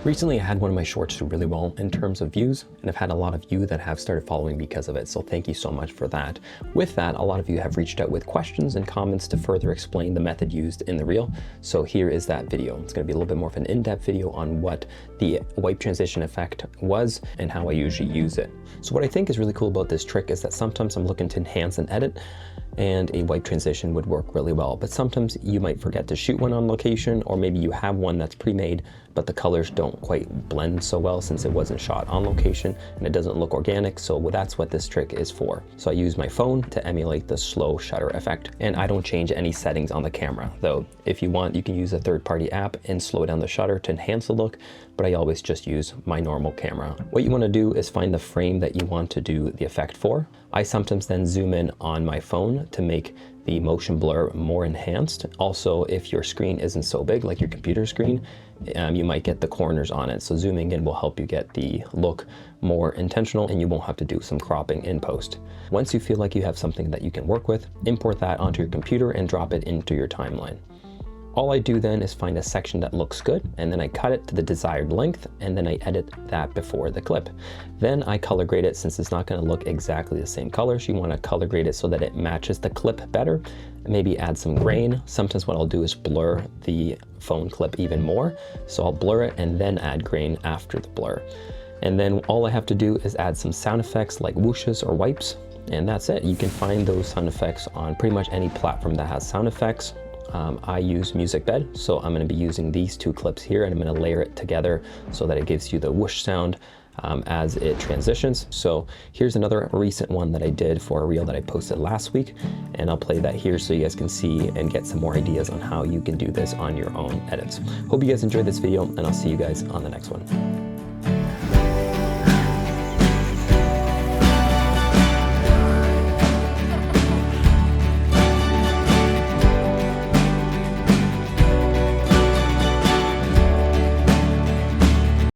Recently, I had one of my shorts do really well in terms of views, and I've had a lot of you that have started following because of it, so thank you so much for that. With that, a lot of you have reached out with questions and comments to further explain the method used in the reel, so here is that video. It's going to be a little bit more of an in-depth video on what the wipe transition effect was and how I usually use it. So what I think is really cool about this trick is that sometimes I'm looking to enhance an edit, and a wipe transition would work really well. But sometimes you might forget to shoot one on location, or maybe you have one that's pre-made, but the colors don't quite blend so well since it wasn't shot on location and it doesn't look organic. So that's what this trick is for. So I use my phone to emulate the slow shutter effect, and I don't change any settings on the camera. Though if you want, you can use a third-party app and slow down the shutter to enhance the look, but I always just use my normal camera. What you want to do is find the frame that you want to do the effect for. I sometimes then zoom in on my phone to make the motion blur more enhanced. Also, if your screen isn't so big, like your computer screen, you might get the corners on it. So zooming in will help you get the look more intentional, and you won't have to do some cropping in post. Once you feel like you have something that you can work with, import that onto your computer and drop it into your timeline. All I do then is find a section that looks good, and then I cut it to the desired length, and then I edit that before the clip. Then I color grade it. Since it's not going to look exactly the same colors, you want to color grade it so that it matches the clip better. Maybe add some grain. Sometimes what I'll do is blur the phone clip even more. So I'll blur it and then add grain after the blur. And then all I have to do is add some sound effects like whooshes or wipes, and that's it. You can find those sound effects on pretty much any platform that has sound effects. I use MusicBed, so I'm going to be using these two clips here, and I'm going to layer it together so that it gives you the whoosh sound as it transitions. So here's another recent one that I did for a reel that I posted last week, and I'll play that here so you guys can see and get some more ideas on how you can do this on your own edits. Hope you guys enjoyed this video, and I'll see you guys on the next one.